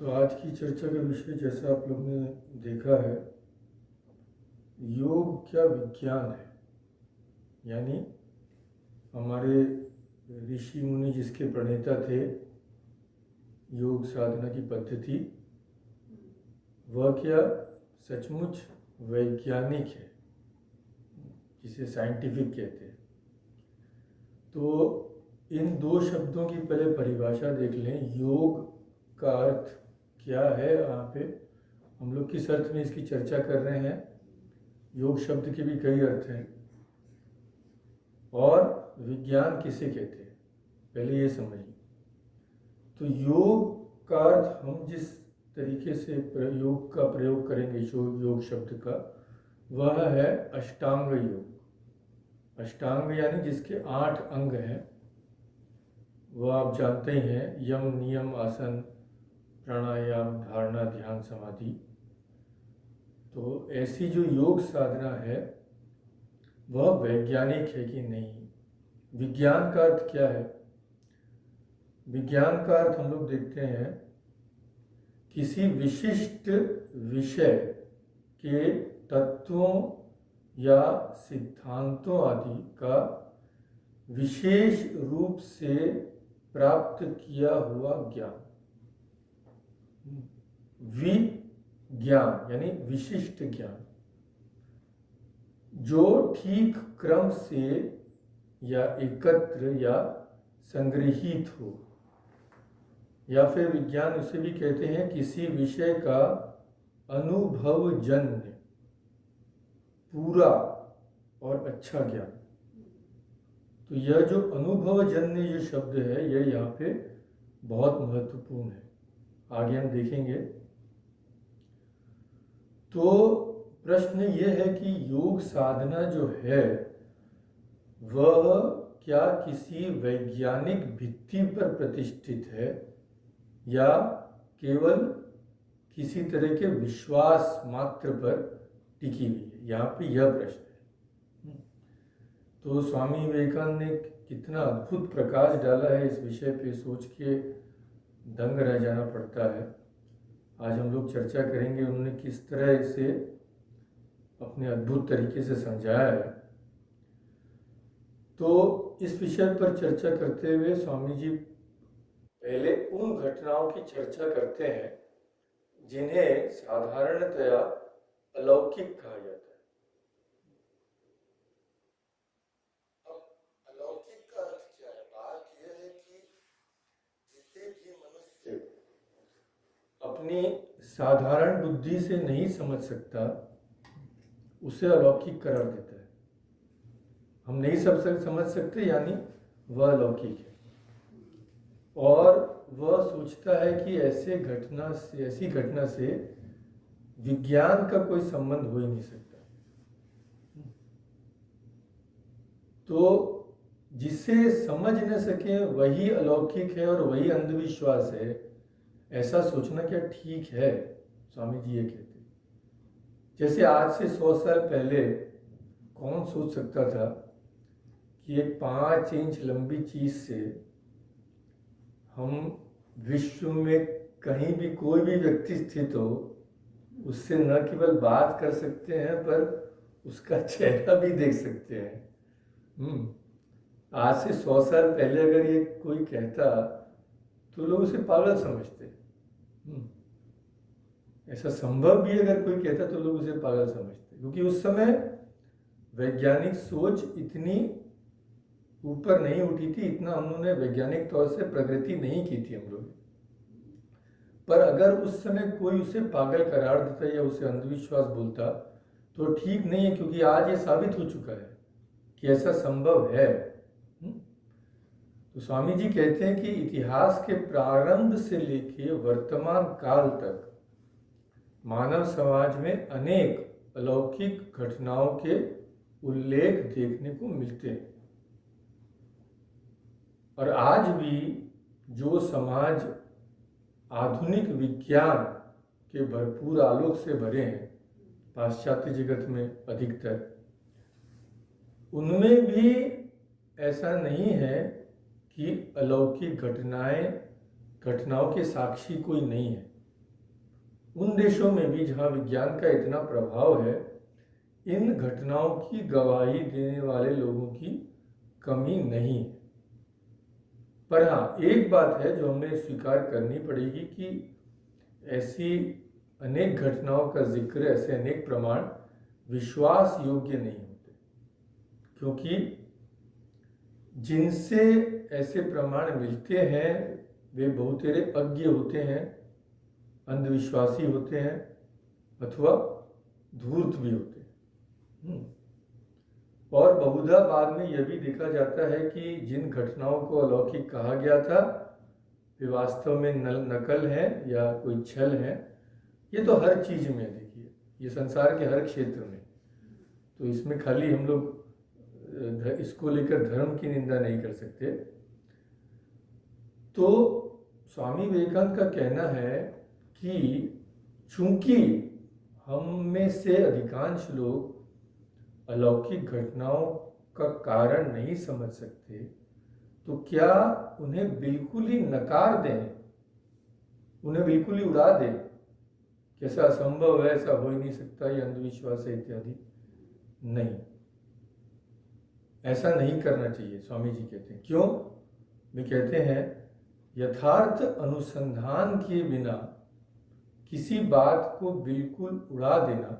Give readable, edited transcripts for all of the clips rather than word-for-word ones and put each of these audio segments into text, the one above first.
तो आज की चर्चा का विषय, जैसा आप लोग ने देखा है, योग क्या विज्ञान है। यानी हमारे ऋषि मुनि जिसके प्रणेता थे, योग साधना की पद्धति, वह क्या सचमुच वैज्ञानिक है, जिसे साइंटिफिक कहते हैं। तो इन दो शब्दों की पहले परिभाषा देख लें। योग का अर्थ क्या है। यहाँ पे हम लोग किस अर्थ में इसकी चर्चा कर रहे हैं। योग शब्द के भी कई अर्थ हैं, और विज्ञान किसे कहते हैं, पहले ये समझिए। तो योग का अर्थ हम जिस तरीके से योग का प्रयोग करेंगे, योग शब्द का, वह है अष्टांग योग। अष्टांग यानी जिसके 8 अंग हैं। वह आप जानते ही हैं, यम, नियम, आसन, प्राणायाम, धारणा, ध्यान, समाधि। तो ऐसी जो योग साधना है वह वैज्ञानिक है कि नहीं। विज्ञान का अर्थ क्या है। विज्ञान का अर्थ हम लोग देखते हैं, किसी विशिष्ट विषय के तत्वों या सिद्धांतों आदि का विशेष रूप से प्राप्त किया हुआ ज्ञान। विज्ञान यानी विशिष्ट ज्ञान, जो ठीक क्रम से या एकत्र या संग्रहित हो। या फिर विज्ञान उसे भी कहते हैं किसी विषय का अनुभवजन्य पूरा और अच्छा ज्ञान। तो यह जो अनुभवजन्य जो शब्द है, यह यहाँ पे बहुत महत्वपूर्ण है, आगे हम देखेंगे। तो प्रश्न यह है कि योग साधना जो है वह क्या किसी वैज्ञानिक भित्ति पर प्रतिष्ठित है, या केवल किसी तरह के विश्वास मात्र पर टिकी हुई है। यहाँ पे यह प्रश्न है। तो स्वामी विवेकानंद ने कितना अद्भुत प्रकाश डाला है इस विषय पे, सोच के दंग रह जाना पड़ता है। आज हम लोग चर्चा करेंगे उन्होंने किस तरह इसे अपने अद्भुत तरीके से समझाया है। तो इस विषय पर चर्चा करते हुए स्वामी जी पहले उन घटनाओं की चर्चा करते हैं जिन्हें साधारणतया अलौकिक कहा जाता है। अब अलौकिक का अर्थ क्या है। बात यह है कि जिसे भी मनुष्य अपनी साधारण बुद्धि से नहीं समझ सकता, उसे अलौकिक करार देता है। हम नहीं समझ सकते, यानी वह अलौकिक है। और वह सोचता है कि ऐसी घटना से विज्ञान का कोई संबंध हो ही नहीं सकता। तो जिसे समझ न सके वही अलौकिक है और वही अंधविश्वास है, ऐसा सोचना क्या ठीक है। स्वामी जी ये कहते हैं, जैसे आज से 100 साल पहले कौन सोच सकता था कि एक 5 इंच लंबी चीज से हम विश्व में कहीं भी कोई भी व्यक्ति स्थित हो, उससे न केवल बात कर सकते हैं पर उसका चेहरा भी देख सकते हैं। आज से 100 साल पहले अगर ये कोई कहता तो लोग उसे पागल समझते। ऐसा संभव भी अगर कोई कहता तो लोग उसे पागल समझते, क्योंकि उस समय वैज्ञानिक सोच इतनी ऊपर नहीं उठी थी, इतना उन्होंने वैज्ञानिक तौर से प्रगति नहीं की थी हम लोग। पर अगर उस समय कोई उसे पागल करार देता या उसे अंधविश्वास बोलता तो ठीक नहीं है, क्योंकि आज ये साबित हो चुका है कि ऐसा संभव है। तो स्वामी जी कहते हैं कि इतिहास के प्रारंभ से लेकर वर्तमान काल तक मानव समाज में अनेक अलौकिक घटनाओं के उल्लेख देखने को मिलते हैं। और आज भी जो समाज आधुनिक विज्ञान के भरपूर आलोक से भरे हैं, पाश्चात्य जगत में अधिकतर, उनमें भी ऐसा नहीं है कि अलौकिक घटनाओं के साक्षी कोई नहीं है। उन देशों में भी जहाँ विज्ञान का इतना प्रभाव है, इन घटनाओं की गवाही देने वाले लोगों की कमी नहीं है। पर हाँ, एक बात है जो हमें स्वीकार करनी पड़ेगी कि ऐसी अनेक घटनाओं का जिक्र, ऐसे अनेक प्रमाण विश्वास योग्य नहीं होते, क्योंकि जिनसे ऐसे प्रमाण मिलते हैं वे बहुतेरे अज्ञ होते हैं, अंधविश्वासी होते हैं अथवा धूर्त भी होते हैं। और बहुधा बाद में यह भी देखा जाता है कि जिन घटनाओं को अलौकिक कहा गया था वे वास्तव में नकल है या कोई छल है। ये तो हर चीज में देखिए, ये संसार के हर क्षेत्र में, तो इसमें खाली हम लोग इसको लेकर धर्म की निंदा नहीं कर सकते। तो स्वामी विवेकानंद का कहना है कि चूंकि हम में से अधिकांश लोग अलौकिक घटनाओं का कारण नहीं समझ सकते, तो क्या उन्हें बिल्कुल ही नकार दें, उन्हें बिल्कुल ही उड़ा दें, कैसा असंभव है, ऐसा हो ही नहीं सकता, ये अंधविश्वास है इत्यादि? नहीं, ऐसा नहीं करना चाहिए। स्वामी जी कहते हैं, क्यों? वे कहते हैं यथार्थ अनुसंधान किए बिना किसी बात को बिल्कुल उड़ा देना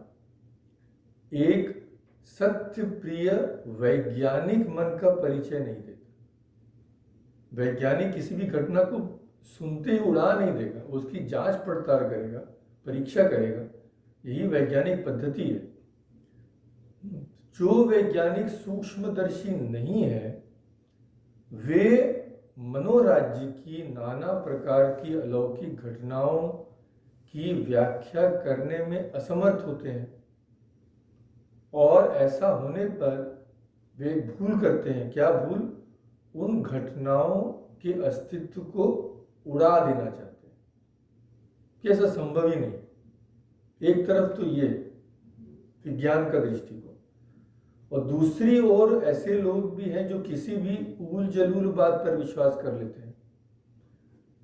एक सत्य प्रिय वैज्ञानिक मन का परिचय नहीं देता। वैज्ञानिक किसी भी घटना को सुनते ही उड़ा नहीं देगा, उसकी जांच पड़ताल करेगा, परीक्षा करेगा, यही वैज्ञानिक पद्धति है। जो वैज्ञानिक सूक्ष्मदर्शी नहीं है वे मनोराज्य की नाना प्रकार की अलौकिक घटनाओं की व्याख्या करने में असमर्थ होते हैं, और ऐसा होने पर वे भूल करते हैं। क्या भूल? उन घटनाओं के अस्तित्व को उड़ा देना चाहते हैं कि ऐसा संभव ही नहीं। एक तरफ तो ये विज्ञान का दृष्टिकोण, और दूसरी ओर ऐसे लोग भी हैं जो किसी भी ऊल जलूल बात पर विश्वास कर लेते हैं,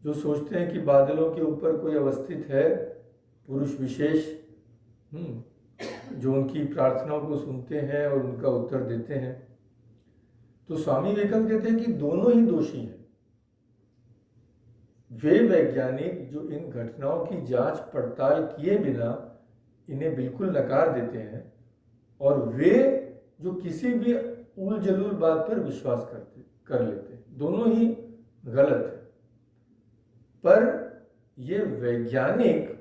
जो सोचते हैं कि बादलों के ऊपर कोई अवस्थित है पुरुष विशेष, जो उनकी प्रार्थनाओं को सुनते हैं और उनका उत्तर देते हैं। तो स्वामी विवेकानंद कहते हैं कि दोनों ही दोषी हैं। वे वैज्ञानिक जो इन घटनाओं की जांच पड़ताल किए बिना इन्हें बिल्कुल नकार देते हैं, और वे जो किसी भी उल जलूल बात पर विश्वास कर लेते हैं, दोनों ही गलत है। पर ये वैज्ञानिक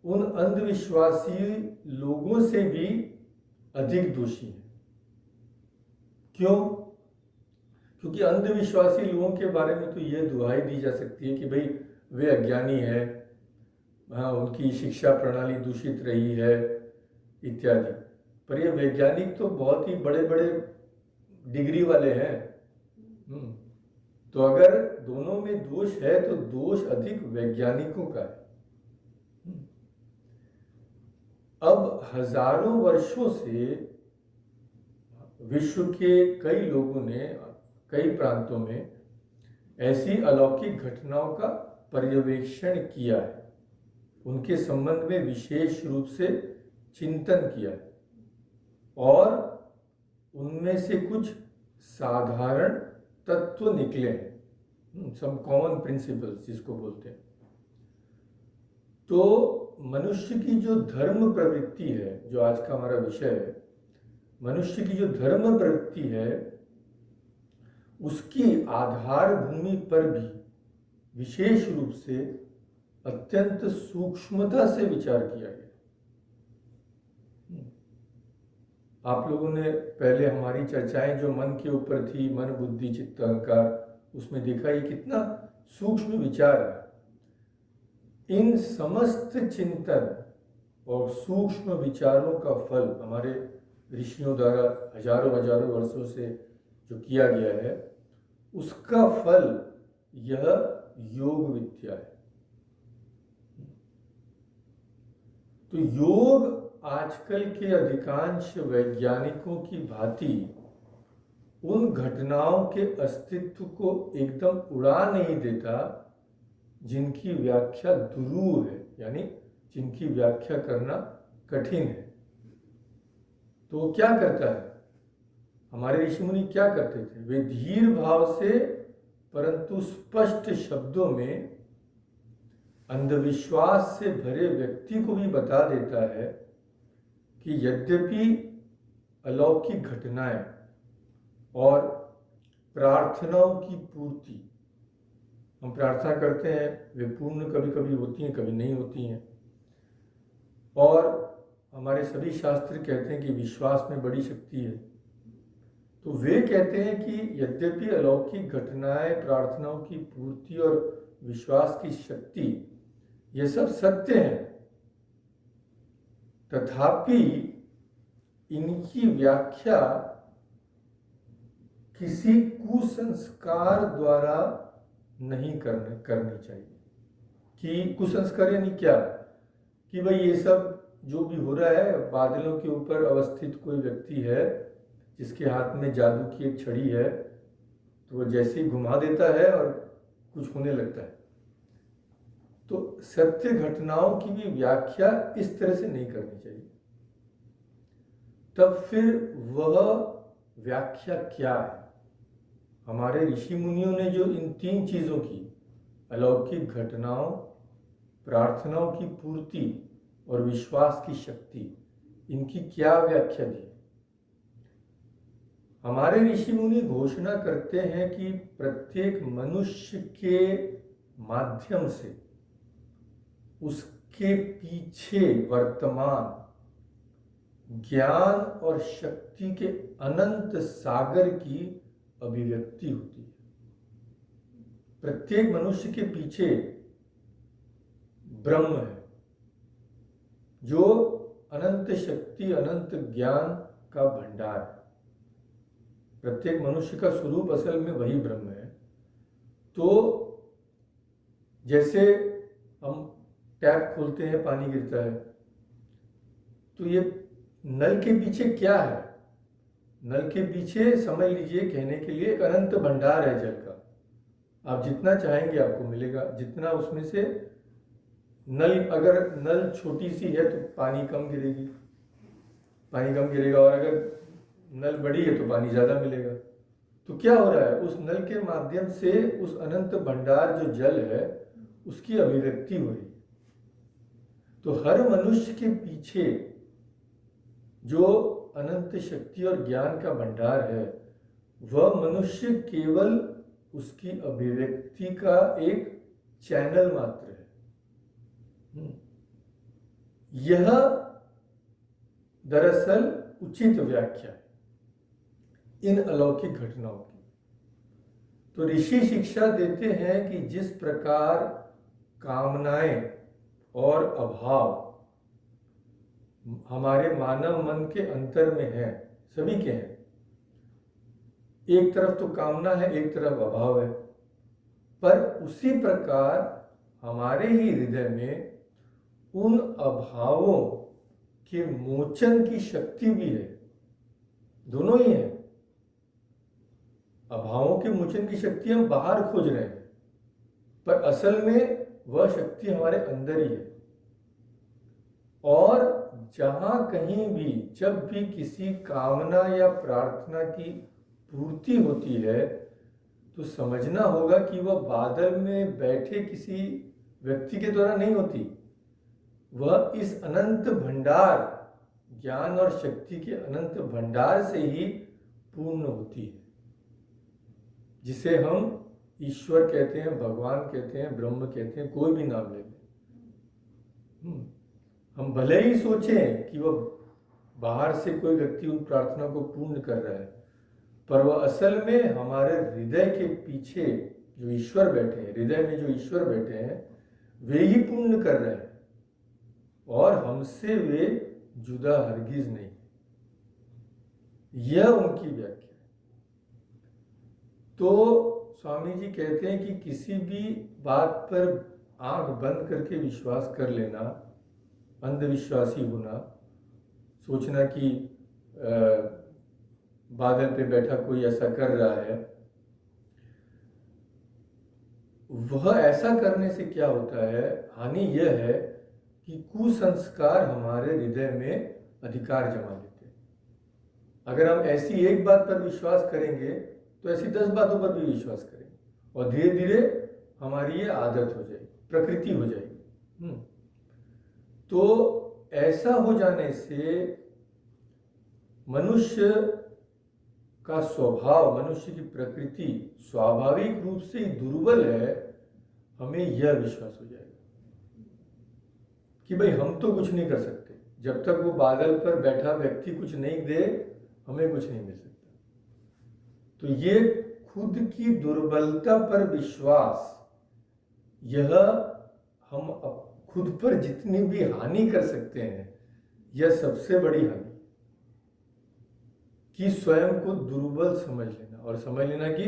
उन अंधविश्वासी लोगों से भी अधिक दोषी हैं। क्यों? क्योंकि अंधविश्वासी लोगों के बारे में तो यह दुहाई दी जा सकती है कि भाई वे अज्ञानी है, हाँ, उनकी शिक्षा प्रणाली दूषित रही है इत्यादि। पर ये वैज्ञानिक तो बहुत ही बड़े बड़े डिग्री वाले हैं। तो अगर दोनों में दोष है तो दोष अधिक वैज्ञानिकों का है। अब हजारों वर्षों से विश्व के कई लोगों ने कई प्रांतों में ऐसी अलौकिक घटनाओं का पर्यवेक्षण किया है, उनके संबंध में विशेष रूप से चिंतन किया है, और उनमें से कुछ साधारण तत्व निकले हैं, सम कॉमन प्रिंसिपल्स जिसको बोलते हैं। तो मनुष्य की जो धर्म प्रवृत्ति है, जो आज का हमारा विषय है, मनुष्य की जो धर्म प्रवृत्ति है उसकी आधार भूमि पर भी विशेष रूप से अत्यंत सूक्ष्मता से विचार किया गया। आप लोगों ने पहले हमारी चर्चाएं जो मन के ऊपर थी, मन बुद्धि चित्त अहंकार, उसमें देखा ये कितना सूक्ष्म विचार है। इन समस्त चिंतन और सूक्ष्म विचारों का फल हमारे ऋषियों द्वारा हजारों हजारों वर्षों से जो किया गया है, उसका फल यह योग विद्या है। तो योग आजकल के अधिकांश वैज्ञानिकों की भांति उन घटनाओं के अस्तित्व को एकदम उड़ा नहीं देता जिनकी व्याख्या दुरूह है, यानी जिनकी व्याख्या करना कठिन है। तो वो क्या करता है, हमारे ऋषि मुनि क्या करते थे, वे धीर भाव से परंतु स्पष्ट शब्दों में अंधविश्वास से भरे व्यक्ति को भी बता देता है कि यद्यपि अलौकिक घटनाएं और प्रार्थनाओं की पूर्ति, हम प्रार्थना करते हैं, वे पूर्ण कभी कभी होती हैं, कभी नहीं होती हैं, और हमारे सभी शास्त्र कहते हैं कि विश्वास में बड़ी शक्ति है। तो वे कहते हैं कि यद्यपि अलौकिक घटनाएं, प्रार्थनाओं की पूर्ति और विश्वास की शक्ति, ये सब सत्य है, तथापि इनकी व्याख्या किसी कुसंस्कार द्वारा नहीं करनी चाहिए। कि कुसंस्कार यानी क्या, कि भाई ये सब जो भी हो रहा है, बादलों के ऊपर अवस्थित कोई व्यक्ति है जिसके हाथ में जादू की एक छड़ी है, तो वो जैसे ही घुमा देता है और कुछ होने लगता है। तो सत्य घटनाओं की भी व्याख्या इस तरह से नहीं करनी चाहिए। तब फिर वह व्याख्या क्या है? हमारे ऋषि मुनियों ने जो इन तीन चीजों की, अलौकिक घटनाओं, प्रार्थनाओं की पूर्ति और विश्वास की शक्ति, इनकी क्या व्याख्या दी? हमारे ऋषि मुनि घोषणा करते हैं कि प्रत्येक मनुष्य के माध्यम से उसके पीछे वर्तमान ज्ञान और शक्ति के अनंत सागर की अभिव्यक्ति होती है। प्रत्येक मनुष्य के पीछे ब्रह्म है, जो अनंत शक्ति, अनंत ज्ञान का भंडार है। प्रत्येक मनुष्य का स्वरूप असल में वही ब्रह्म है। तो जैसे हम टैप खोलते हैं, पानी गिरता है, तो ये नल के पीछे क्या है? नल के पीछे समझ लीजिए, कहने के लिए एक अनंत भंडार है जल का। आप जितना चाहेंगे आपको मिलेगा, जितना उसमें से नल, अगर नल छोटी सी है तो पानी कम गिरेगी, पानी कम गिरेगा, और अगर नल बड़ी है तो पानी ज़्यादा मिलेगा। तो क्या हो रहा है, उस नल के माध्यम से उस अनंत भंडार जो जल है उसकी अभिव्यक्ति हो रही है। तो हर मनुष्य के पीछे जो अनंत शक्ति और ज्ञान का भंडार है, वह मनुष्य केवल उसकी अभिव्यक्ति का एक चैनल मात्र है। यह दरअसल उचित व्याख्या है इन अलौकिक घटनाओं की। तो ऋषि शिक्षा देते हैं कि जिस प्रकार कामनाएं और अभाव हमारे मानव मन के अंतर में है, सभी के हैं, एक तरफ तो कामना है, एक तरफ अभाव है, पर उसी प्रकार हमारे ही हृदय में उन अभावों के मोचन की शक्ति भी है। दोनों ही है। अभावों के मोचन की शक्ति हम बाहर खोज रहे हैं, पर असल में वह शक्ति हमारे अंदर ही है। और जहां कहीं भी, जब भी किसी कामना या प्रार्थना की पूर्ति होती है, तो समझना होगा कि वह बादल में बैठे किसी व्यक्ति के द्वारा नहीं होती, वह इस अनंत भंडार, ज्ञान और शक्ति के अनंत भंडार से ही पूर्ण होती है, जिसे हम ईश्वर कहते हैं, भगवान कहते हैं, ब्रह्म कहते हैं, कोई भी नाम ले लें। हम भले ही सोचें कि वह बाहर से कोई व्यक्ति उन प्रार्थना को पूर्ण कर रहा है, पर वह असल में हमारे हृदय के पीछे जो ईश्वर बैठे हैं, हृदय में जो ईश्वर बैठे हैं, वे ही पूर्ण कर रहे हैं, और हमसे वे जुदा हरगिज नहीं। यह उनकी व्याख्या है। तो स्वामी जी कहते हैं कि किसी भी बात पर आंख बंद करके विश्वास कर लेना, अंधविश्वासी होना, सोचना कि बादल पे बैठा कोई ऐसा कर रहा है, वह ऐसा करने से क्या होता है, हानि यह है कि कुसंस्कार हमारे हृदय में अधिकार जमा लेते हैं। अगर हम ऐसी एक बात पर विश्वास करेंगे तो ऐसी 10 बातों पर भी विश्वास करेंगे, और धीरे धीरे हमारी ये आदत हो जाएगी, प्रकृति हो जाएगी। तो ऐसा हो जाने से मनुष्य का स्वभाव, मनुष्य की प्रकृति स्वाभाविक रूप से दुर्बल है। हमें यह विश्वास हो जाएगा कि भाई हम तो कुछ नहीं कर सकते, जब तक वो बादल पर बैठा व्यक्ति कुछ नहीं दे हमें कुछ नहीं मिल सकता। तो ये खुद की दुर्बलता पर विश्वास, यह हम खुद पर जितनी भी हानि कर सकते हैं, यह सबसे बड़ी हानि, कि स्वयं को दुर्बल समझ लेना और समझ लेना कि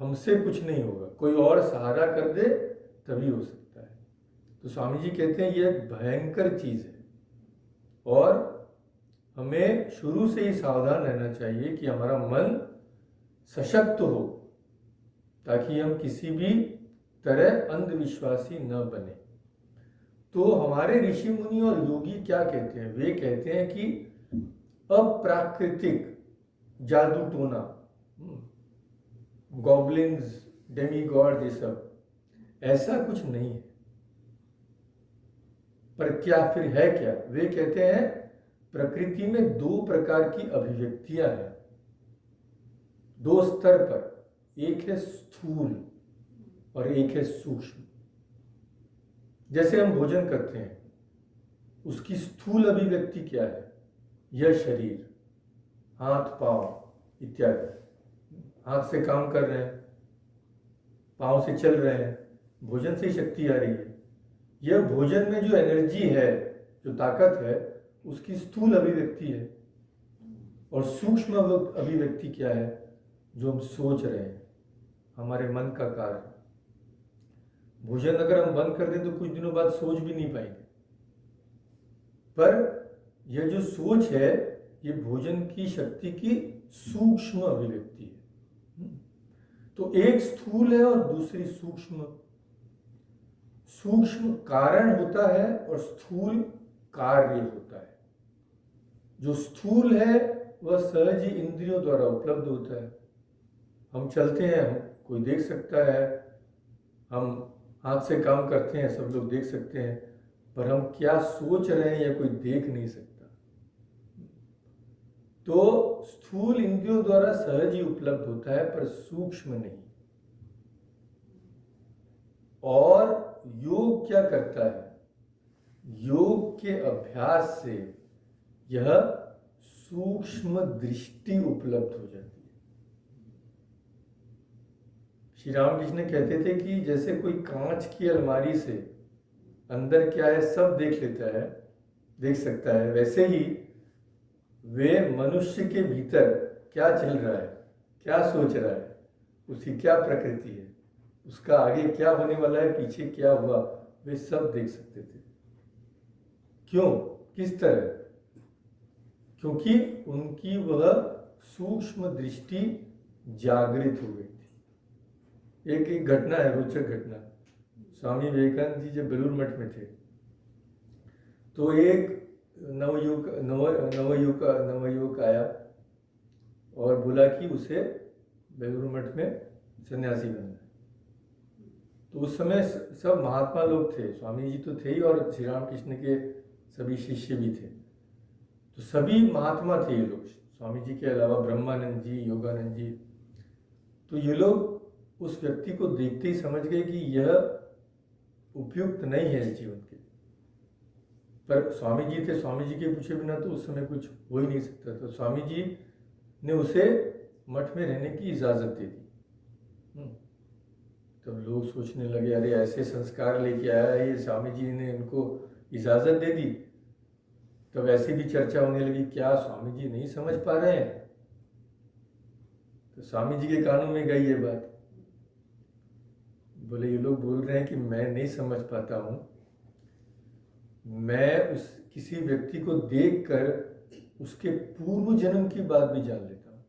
हमसे कुछ नहीं होगा, कोई और सहारा कर दे तभी हो सकता है। तो स्वामी जी कहते हैं यह एक भयंकर चीज है, और हमें शुरू से ही सावधान रहना चाहिए कि हमारा मन सशक्त हो, ताकि हम किसी भी तरह अंधविश्वासी न बने। तो हमारे ऋषि मुनि और योगी क्या कहते हैं? वे कहते हैं कि अप्राकृतिक जादू टोना, गॉब्लिन्स, डेमीगॉड, ये सब ऐसा कुछ नहीं है। पर क्या फिर है क्या? वे कहते हैं प्रकृति में 2 प्रकार की अभिव्यक्तियां हैं, 2 स्तर पर, एक है स्थूल और एक है सूक्ष्म। जैसे हम भोजन करते हैं, उसकी स्थूल अभिव्यक्ति क्या है? यह शरीर, हाथ पांव इत्यादि, हाथ से काम कर रहे हैं, पांव से चल रहे हैं, भोजन से ही शक्ति आ रही है। यह भोजन में जो एनर्जी है, जो ताकत है, उसकी स्थूल अभिव्यक्ति है। और सूक्ष्म अभिव्यक्ति क्या है? जो हम सोच रहे हैं, हमारे मन का कार्य। भोजन अगर हम बंद कर दें तो कुछ दिनों बाद सोच भी नहीं पाएंगे, पर यह जो सोच है, ये भोजन की शक्ति की सूक्ष्म अभिव्यक्ति है। तो एक स्थूल है और दूसरी सूक्ष्म। सूक्ष्म कारण होता है और स्थूल कार्य होता है। जो स्थूल है वह सहज ही इंद्रियों द्वारा उपलब्ध होता है। हम चलते हैं, कोई देख सकता है, हम हाथ से काम करते हैं, सब लोग देख सकते हैं, पर हम क्या सोच रहे हैं यह कोई देख नहीं सकता। तो स्थूल इंद्रियों द्वारा सहज ही उपलब्ध होता है, पर सूक्ष्म नहीं। और योग क्या करता है? योग के अभ्यास से यह सूक्ष्म दृष्टि उपलब्ध हो जाती है। श्री रामकृष्ण कहते थे कि जैसे कोई कांच की अलमारी से अंदर क्या है सब देख लेता है, देख सकता है, वैसे ही वे मनुष्य के भीतर क्या चल रहा है, क्या सोच रहा है, उसकी क्या प्रकृति है, उसका आगे क्या होने वाला है, पीछे क्या हुआ, वे सब देख सकते थे। क्यों? किस तरह? क्योंकि उनकी वह सूक्ष्म दृष्टि जागृत हो गई थी। एक घटना है, रोचक घटना। स्वामी विवेकानंद जी जब बेलूर मठ में थे, तो एक नवयुवक आया और बोला कि उसे बेलूर मठ में सन्यासी बनना है। तो उस समय सब महात्मा लोग थे, स्वामी जी तो थे ही, और श्री रामकृष्ण के सभी शिष्य भी थे। तो सभी महात्मा थे ये लोग, स्वामी जी के अलावा ब्रह्मानंद जी, योगानंद जी। तो ये लोग उस व्यक्ति को देखते ही समझ गए कि यह उपयुक्त नहीं है जीवन के। पर स्वामी जी थे, स्वामी जी के पूछे बिना तो उस समय कुछ हो ही नहीं सकता। तो स्वामी जी ने उसे मठ में रहने की इजाज़त दे दी। तो लोग सोचने लगे, अरे ऐसे संस्कार लेके आया है ये, स्वामी जी ने इनको इजाज़त दे दी। तब ऐसी भी चर्चा होने लगी, क्या स्वामी जी नहीं समझ पा रहे हैं? तो स्वामी जी के कानों में गई ये बात, बोले ये लोग बोल रहे हैं कि मैं नहीं समझ पाता हूँ, मैं उस किसी व्यक्ति को देखकर उसके पूर्व जन्म की बात भी जान लेता हूँ।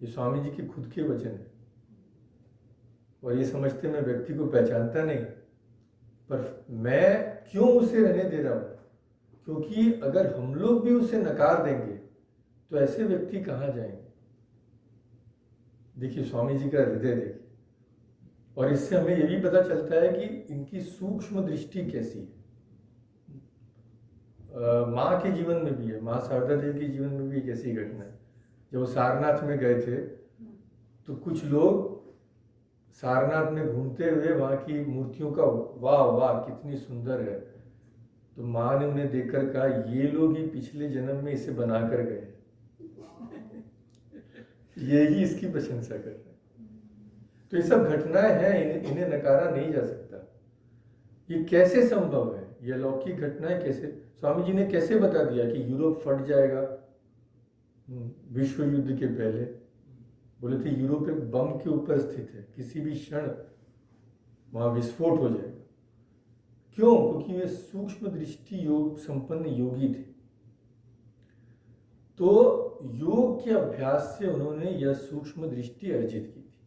ये स्वामी जी के खुद के वचन है। और ये समझते मैं व्यक्ति को पहचानता नहीं, पर मैं क्यों उसे रहने दे रहा हूँ? क्योंकि अगर हम लोग भी उसे नकार देंगे तो ऐसे व्यक्ति कहाँ जाएंगे? देखिए स्वामी जी का हृदय देखिए, और इससे हमें यह भी पता चलता है कि इनकी सूक्ष्म दृष्टि कैसी है। माँ के जीवन में भी है, माँ शारदा देवी के जीवन में भी एक ऐसी घटना है। जब वो सारनाथ में गए थे तो कुछ लोग सारनाथ में घूमते हुए वहाँ की मूर्तियों का वाह वाह कितनी सुंदर है, तो माँ ने उन्हें देखकर कहा ये लोग ही पिछले जन्म में इसे बनाकर गए, ये ही इसकी प्रशंसा कर रहे हैं। तो ये सब घटनाएं हैं, इन्हें नकारा नहीं जा सकता। ये कैसे संभव है? ये अलौकिक घटनाएं कैसे? स्वामी जी ने कैसे बता दिया कि यूरोप फट जाएगा विश्व युद्ध के पहले? बोले थे यूरोप एक बम के ऊपर स्थित है, किसी भी क्षण वहां विस्फोट हो जाएगा। क्यों? क्योंकि वे सूक्ष्म दृष्टि योग संपन्न योगी थे। तो योग के अभ्यास से उन्होंने यह सूक्ष्म दृष्टि अर्जित की थी।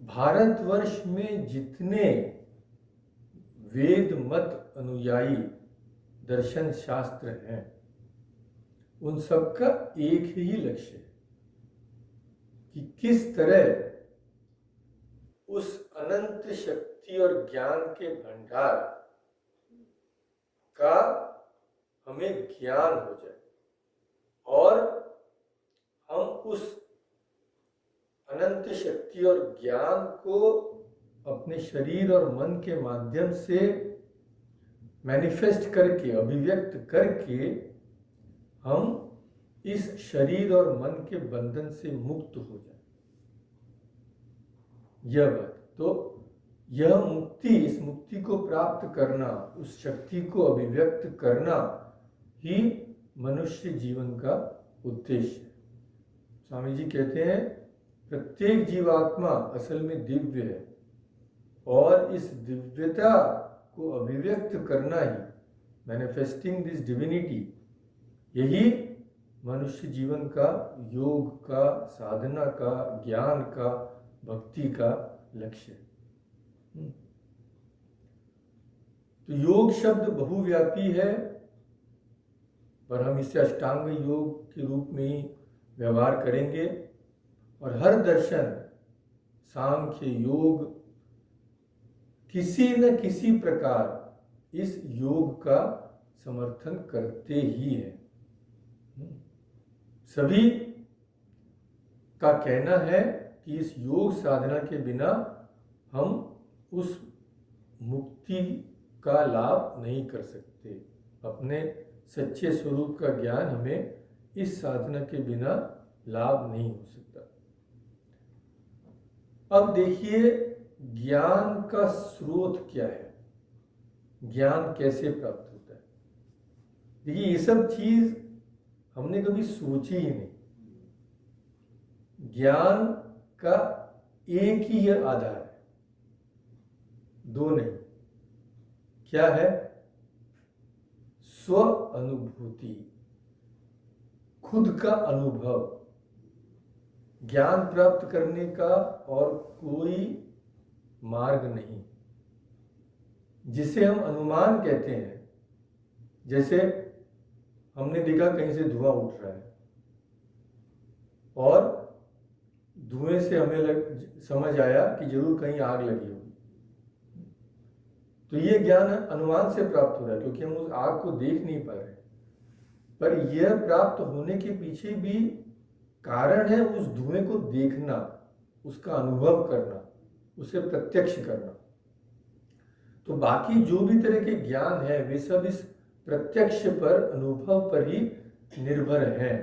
भारतवर्ष में जितने वेद मत अनुयायी दर्शन शास्त्र हैं, उन सबका एक ही लक्ष्य है कि किस तरह उस अनंत शक्ति और ज्ञान के भंडार का हमें ज्ञान हो जाए और हम उस अनंत शक्ति और ज्ञान को अपने शरीर और मन के माध्यम से मैनिफेस्ट करके, अभिव्यक्त करके हम इस शरीर और मन के बंधन से मुक्त हो जाए। यह बात, तो यह मुक्ति, इस मुक्ति को प्राप्त करना, उस शक्ति को अभिव्यक्त करना ही मनुष्य जीवन का उद्देश्य है। स्वामी जी कहते हैं प्रत्येक जीवात्मा असल में दिव्य है और इस दिव्यता को अभिव्यक्त करना ही, मैनिफेस्टिंग दिस डिविनिटी, यही मनुष्य जीवन का, योग का, साधना का, ज्ञान का, भक्ति का लक्ष्य है। तो योग शब्द बहुव्यापी है, पर हम इसे अष्टांग योग के रूप में ही व्यवहार करेंगे। और हर दर्शन, सांख्य, योग, किसी न किसी प्रकार इस योग का समर्थन करते ही है। सभी का कहना है कि इस योग साधना के बिना हम उस मुक्ति का लाभ नहीं कर सकते। अपने सच्चे स्वरूप का ज्ञान हमें इस साधना के बिना लाभ नहीं हो सकता। अब देखिए ज्ञान का स्रोत क्या है, ज्ञान कैसे प्राप्त होता है। देखिए ये सब चीज हमने कभी सोची ही नहीं। ज्ञान का एक ही आधार है, दो नहीं। क्या है? स्व अनुभूति, खुद का अनुभव। ज्ञान प्राप्त करने का और कोई मार्ग नहीं, जिसे हम अनुमान कहते हैं। जैसे हमने देखा कहीं से धुआं उठ रहा है और धुएं से हमें समझ आया कि जरूर कहीं आग लगी होगी, तो ये ज्ञान अनुमान से प्राप्त हो रहा है क्योंकि हम उस आग को देख नहीं पा रहे। पर यह प्राप्त होने के पीछे भी कारण है उस धुएं को देखना, उसका अनुभव करना, उसे प्रत्यक्ष करना। तो बाकी जो भी तरह के ज्ञान है वे सब इस प्रत्यक्ष पर, अनुभव पर ही निर्भर हैं,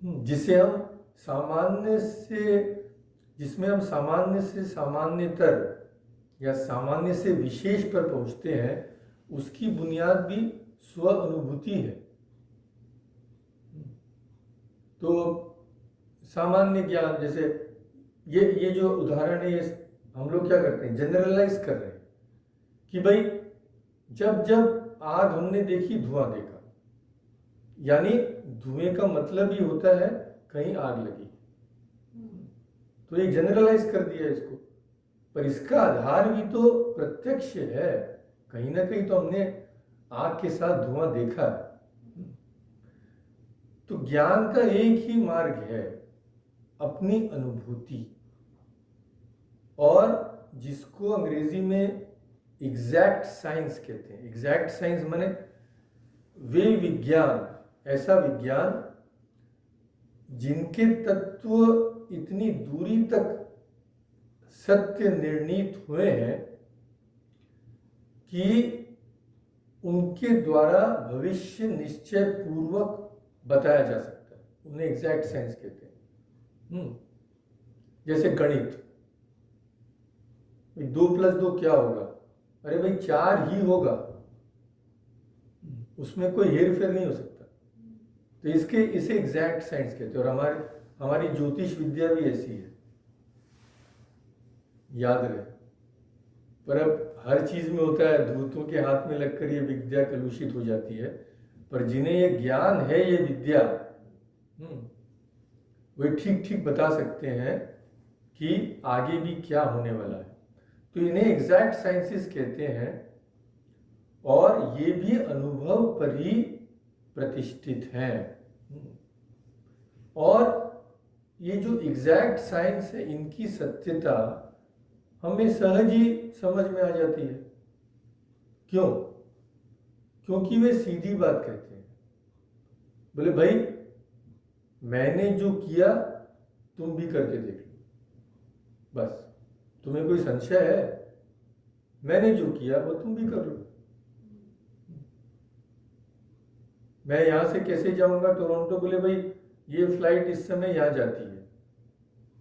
जिसे हम सामान्य से, जिसमें हम सामान्य से सामान्यतर या सामान्य से विशेष पर पहुंचते हैं, उसकी बुनियाद भी स्व अनुभूति है। तो सामान्य ज्ञान, जैसे ये जो उदाहरण है, ये हम लोग क्या करते हैं, जनरलाइज कर रहे हैं कि भाई जब जब आग हमने देखी, धुआं देखा, यानी धुएं का मतलब ही होता है कहीं आग लगी। तो ये जनरलाइज कर दिया इसको। पर इसका आधार भी तो प्रत्यक्ष है, कहीं ना कहीं तो हमने आँख के साथ धुआं देखा है। तो ज्ञान का एक ही मार्ग है, अपनी अनुभूति, और जिसको अंग्रेजी में एग्जैक्ट साइंस कहते हैं। एग्जैक्ट साइंस माने वे विज्ञान, ऐसा विज्ञान जिनके तत्व इतनी दूरी तक सत्य निर्णीत हुए हैं कि उनके द्वारा भविष्य निश्चय पूर्वक बताया जा सकता है, उन्हें एग्जैक्ट साइंस कहते हैं। जैसे गणित, 2+2 क्या होगा? अरे भाई 4 ही होगा, उसमें कोई हेर फेर नहीं हो सकता। तो इसे एग्जैक्ट साइंस कहते हैं। और हमारी ज्योतिष विद्या भी ऐसी है, याद रहे। पर अब हर चीज में होता है, धूर्तों के हाथ में लगकर ये विद्या कलुषित हो जाती है। पर जिन्हें ये ज्ञान है, ये विद्या, वे ठीक ठीक बता सकते हैं कि आगे भी क्या होने वाला है। तो इन्हें एग्जैक्ट साइंसेस कहते हैं, और ये भी अनुभव पर ही प्रतिष्ठित हैं। और ये जो एग्जैक्ट साइंस है, इनकी सत्यता हमें सहज ही समझ में आ जाती है। क्यों? क्योंकि वे सीधी बात कहते हैं। बोले भाई मैंने जो किया तुम भी करके देख लो, बस तुम्हें कोई संशय है? मैंने जो किया वो तुम भी कर लो। मैं यहां से कैसे जाऊंगा टोरंटो? बोले भाई ये फ्लाइट इस समय यहां जाती है,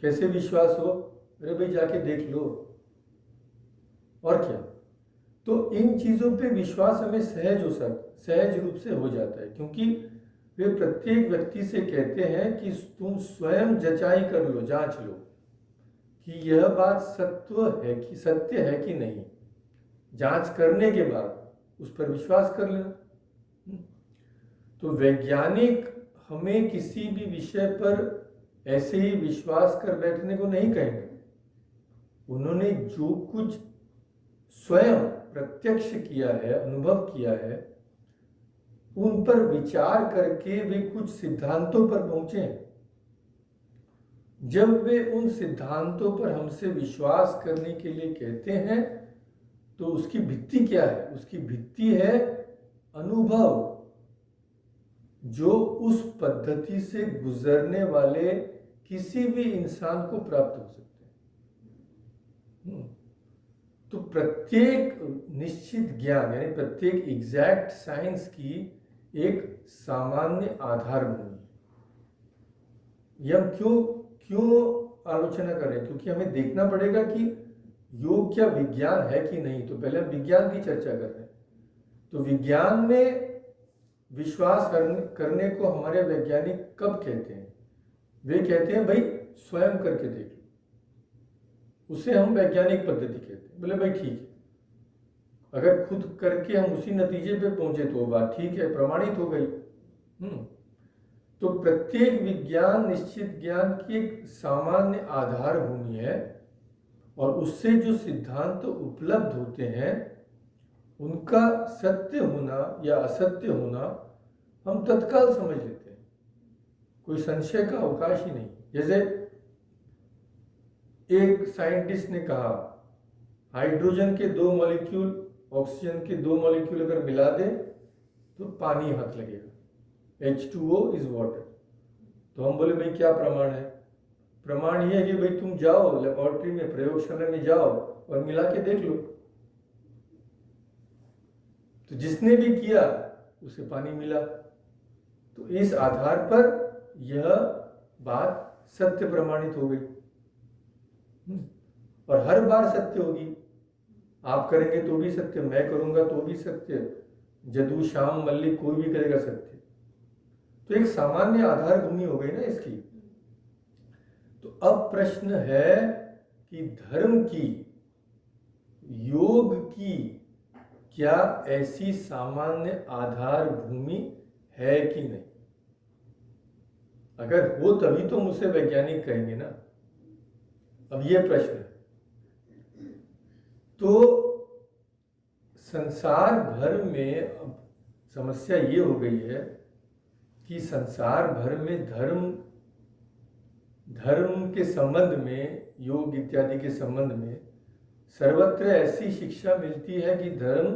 कैसे विश्वास हो? अरे भाई जाके देख लो। और क्या? तो इन चीजों पे विश्वास हमें सहज रूप से हो जाता है, क्योंकि वे प्रत्येक व्यक्ति से कहते हैं कि तुम स्वयं जचाई कर लो, जांच लो कि यह बात सत्य है कि नहीं। जांच करने के बाद उस पर विश्वास कर लेना। तो वैज्ञानिक हमें किसी भी विषय पर ऐसे ही विश्वास कर बैठने को नहीं कहेंगे। उन्होंने जो कुछ स्वयं प्रत्यक्ष किया है, अनुभव किया है, उन पर विचार करके वे कुछ सिद्धांतों पर पहुंचे। जब वे उन सिद्धांतों पर हमसे विश्वास करने के लिए कहते हैं, तो उसकी भित्ति क्या है? उसकी भित्ति है अनुभव, जो उस पद्धति से गुजरने वाले किसी भी इंसान को प्राप्त हो सकते हैं। तो प्रत्येक निश्चित ज्ञान, यानी प्रत्येक एग्जैक्ट साइंस की एक सामान्य आधारभूमि। ये हम क्यों आलोचना कर रहे हैं? क्योंकि हमें देखना पड़ेगा कि योग क्या विज्ञान है कि नहीं। तो पहले हम विज्ञान की चर्चा कर रहे हैं। तो विज्ञान में विश्वास करने को हमारे वैज्ञानिक कब कहते हैं? वे कहते हैं भाई स्वयं करके देख लो, उसे हम वैज्ञानिक पद्धति कहते हैं। बोले भाई ठीक है, अगर खुद करके हम उसी नतीजे पे पहुंचे तो बात ठीक है, प्रमाणित हो गई। तो प्रत्येक विज्ञान निश्चित ज्ञान की एक सामान्य आधारभूमि है, और उससे जो सिद्धांत उपलब्ध होते हैं उनका सत्य होना या असत्य होना हम तत्काल समझ लेते हैं, कोई संशय का अवकाश ही नहीं। जैसे एक साइंटिस्ट ने कहा, हाइड्रोजन के 2 मॉलिक्यूल ऑक्सीजन के 2 मॉलिक्यूल अगर मिला दे तो पानी हाथ लगेगा, H2O इज वाटर। तो हम बोले भाई क्या प्रमाण है? प्रमाण ये है कि भाई तुम जाओ लेबोरेटरी में, प्रयोगशाला में जाओ और मिला के देख लो। तो जिसने भी किया उसे पानी मिला। तो इस आधार पर यह बात सत्य प्रमाणित हो गई, और हर बार सत्य होगी। आप करेंगे तो भी सत्य, मैं करूंगा तो भी सत्य, जदू श्याम मल्लिक कोई भी करेगा सत्य। तो एक सामान्य आधारभूमि हो गई ना इसकी। तो अब प्रश्न है कि धर्म की, योग की क्या ऐसी सामान्य आधारभूमि है कि नहीं? अगर हो तभी तो मुझे वैज्ञानिक कहेंगे ना। अब यह प्रश्न है। तो संसार भर में अब समस्या ये हो गई है कि संसार भर में धर्म के संबंध में, योग इत्यादि के संबंध में सर्वत्र ऐसी शिक्षा मिलती है कि धर्म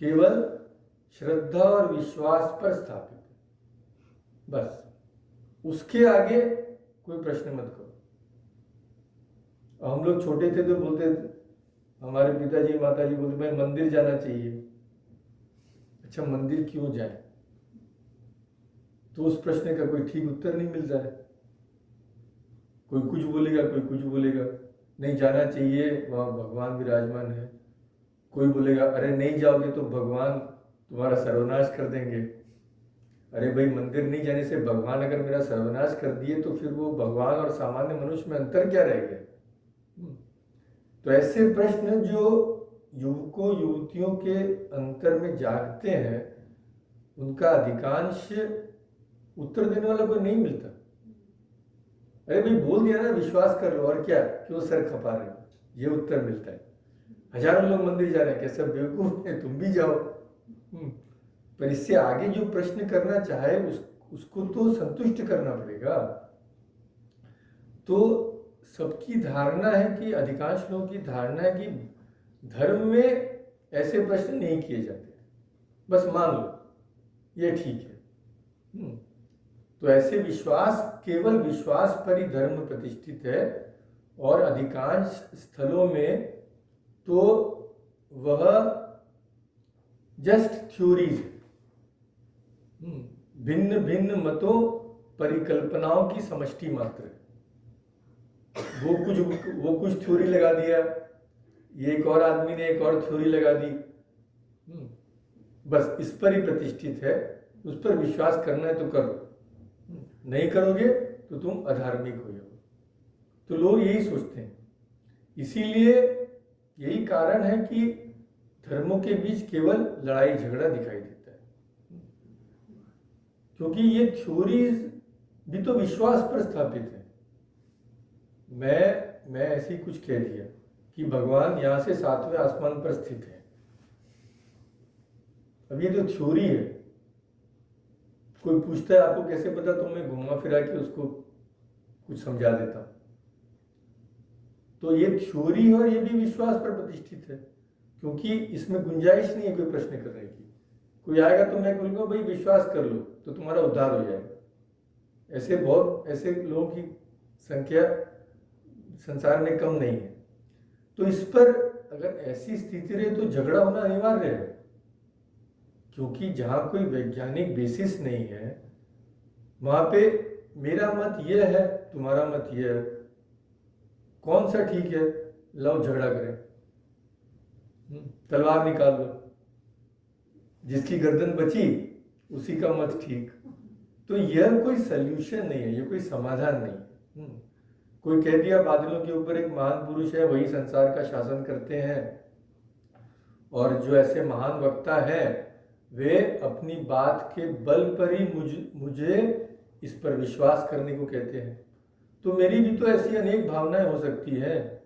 केवल श्रद्धा और विश्वास पर स्थापित है, बस उसके आगे कोई प्रश्न मत करो। हम लोग छोटे थे तो बोलते थे, हमारे पिताजी माताजी बोलते भाई मंदिर जाना चाहिए। अच्छा, मंदिर क्यों जाए? तो उस प्रश्न का कोई ठीक उत्तर नहीं मिलता है। कोई कुछ बोलेगा, कोई कुछ बोलेगा, नहीं जाना चाहिए, वहाँ भगवान विराजमान है। कोई बोलेगा अरे नहीं जाओगे तो भगवान तुम्हारा सर्वनाश कर देंगे। अरे भाई, मंदिर नहीं जाने से भगवान अगर मेरा सर्वनाश कर दिए तो फिर वो भगवान और सामान्य मनुष्य में अंतर क्या रह गया? तो ऐसे प्रश्न जो युवकों युवतियों के अंतर में जागते हैं, उनका अधिकांश उत्तर देने वाला कोई नहीं मिलता। अरे भाई, बोल दिया ना विश्वास कर लो, और क्या, क्यों सर खपा रहे हो? ये उत्तर मिलता है। हजारों लोग मंदिर जा रहे हैं, क्या सब बेवकूफ है? तुम भी जाओ। पर इससे आगे जो प्रश्न करना चाहे उसको तो संतुष्ट करना पड़ेगा। तो सबकी धारणा है कि, अधिकांश लोगों की धारणा है कि धर्म में ऐसे प्रश्न नहीं किए जाते, बस मान लो ये ठीक है। तो ऐसे विश्वास, केवल विश्वास पर ही धर्म प्रतिष्ठित है, और अधिकांश स्थलों में तो वह जस्ट थ्योरीज है, भिन्न भिन्न मतों परिकल्पनाओं की समष्टि मात्र है। वो कुछ थ्योरी लगा दिया, ये एक और आदमी ने एक और थ्योरी लगा दी, बस इस पर ही प्रतिष्ठित है। उस पर विश्वास करना है तो करो, नहीं करोगे तो तुम अधार्मिक हो जाओगे। तो लोग यही सोचते हैं। इसीलिए यही कारण है कि धर्मों के बीच केवल लड़ाई झगड़ा दिखाई देता है, क्योंकि ये थ्योरीज भी तो विश्वास पर स्थापित है। मैं ऐसे ही कुछ कह दिया कि भगवान यहाँ से 7वें आसमान पर स्थित है। अब ये तो थ्योरी है। कोई पूछता है आपको कैसे पता, तो मैं घुमा फिरा के उसको कुछ समझा देता हूँ। तो ये थ्योरी है और ये भी विश्वास पर प्रतिष्ठित है, क्योंकि इसमें गुंजाइश नहीं है कोई प्रश्न करने की। कोई आएगा तो मैं बोलूँगा भाई विश्वास कर लो तो तुम्हारा उद्धार हो जाएगा। ऐसे लोगों की संख्या संसार में कम नहीं है। तो इस पर अगर ऐसी स्थिति रहे तो झगड़ा होना अनिवार्य है, क्योंकि जहाँ कोई वैज्ञानिक बेसिस नहीं है, वहाँ पे मेरा मत यह है, तुम्हारा मत यह है, कौन सा ठीक है, लो झगड़ा करें, तलवार निकाल लो, जिसकी गर्दन बची उसी का मत ठीक। तो यह कोई सल्यूशन नहीं है, यह कोई समाधान नहीं है। कोई कह दिया बादलों के ऊपर एक महान पुरुष है, वही संसार का शासन करते हैं, और जो ऐसे महान वक्ता है वे अपनी बात के बल पर ही मुझे इस पर विश्वास करने को कहते हैं। तो मेरी भी तो ऐसी अनेक भावनाएं हो सकती है,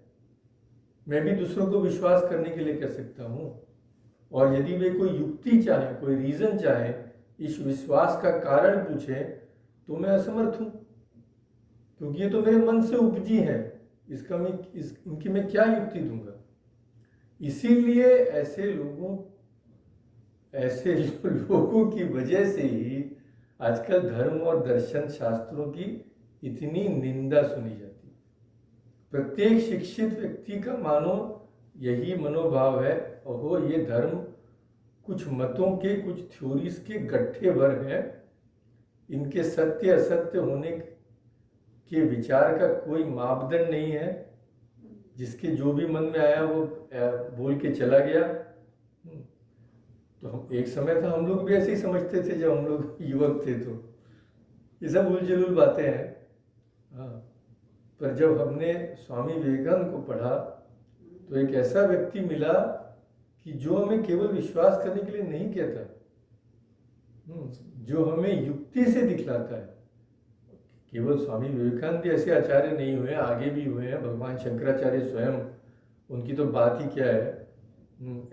मैं भी दूसरों को विश्वास करने के लिए कह सकता हूँ। और यदि वे कोई युक्ति चाहे, कोई रीजन चाहे, इस विश्वास का कारण पूछे, तो मैं असमर्थ हूँ, क्योंकि ये तो मेरे मन से उपजी है। इनकी मैं क्या युक्ति दूंगा? इसीलिए ऐसे लोगों की वजह से ही आजकल धर्म और दर्शन शास्त्रों की इतनी निंदा सुनी जाती है। प्रत्येक शिक्षित व्यक्ति का मानो यही मनोभाव है, ओहो ये धर्म कुछ मतों के, कुछ थ्योरीज के गट्ठे भर है, इनके सत्य असत्य होने के विचार का कोई मापदंड नहीं है, जिसके जो भी मन में आया वो बोल के चला गया। तो हम एक समय था, हम लोग भी ऐसे ही समझते थे जब हम लोग युवक थे, तो ये सब उलझुल बातें हैं। हाँ, पर जब हमने स्वामी विवेकानंद को पढ़ा तो एक ऐसा व्यक्ति मिला कि जो हमें केवल विश्वास करने के लिए नहीं कहता, जो हमें युक्ति से दिखलाता है। केवल स्वामी विवेकानंद भी ऐसे आचार्य नहीं हुए, आगे भी हुए हैं। भगवान शंकराचार्य स्वयं, उनकी तो बात ही क्या है,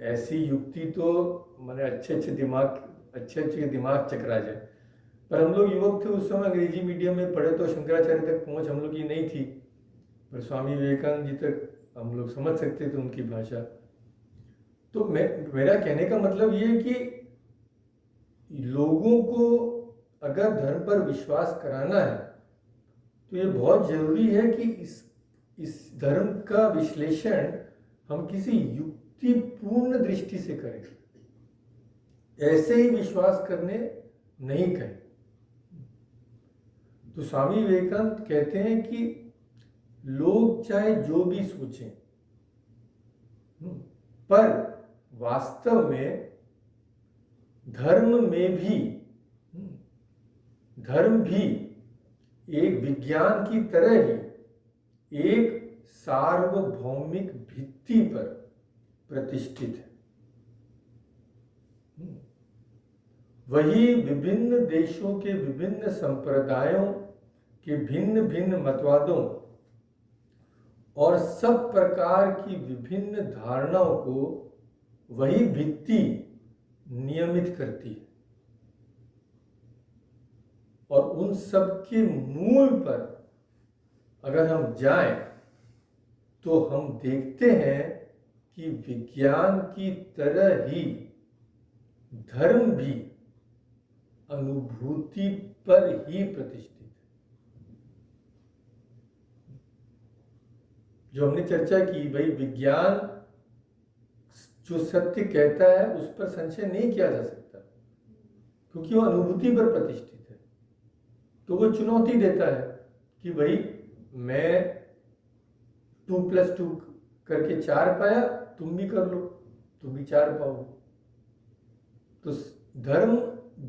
ऐसी युक्ति तो मैंने अच्छे अच्छे दिमाग चकरा जाए। पर हम लोग युवक थे उस समय, अंग्रेजी मीडियम में पढ़े, तो शंकराचार्य तक पहुंच हम लोग की नहीं थी, पर स्वामी विवेकानंद जी तक हम लोग समझ सकते थे उनकी भाषा। तो मेरा कहने का मतलब ये है कि लोगों को अगर धर्म पर विश्वास कराना है तो ये बहुत जरूरी है कि इस धर्म का विश्लेषण हम किसी युक्तिपूर्ण दृष्टि से करें, ऐसे ही विश्वास करने नहीं कहें। तो स्वामी विवेकानंद कहते हैं कि लोग चाहे जो भी सोचें, पर वास्तव में धर्म भी एक विज्ञान की तरह ही एक सार्वभौमिक भित्ति पर प्रतिष्ठित है। वही विभिन्न देशों के विभिन्न संप्रदायों के भिन्न भिन्न मतवादों और सब प्रकार की विभिन्न धारणाओं को वही भित्ति नियमित करती है। और उन सब के मूल पर अगर हम जाएं तो हम देखते हैं कि विज्ञान की तरह ही धर्म भी अनुभूति पर ही प्रतिष्ठित है। जो हमने चर्चा की, भाई विज्ञान जो सत्य कहता है उस पर संशय नहीं किया जा सकता, क्योंकि वो अनुभूति पर प्रतिष्ठित है। तो वो चुनौती देता है कि भाई मैं 2+2 करके 4 पाया, तुम भी कर लो, तुम भी 4 पाओगे। तो धर्म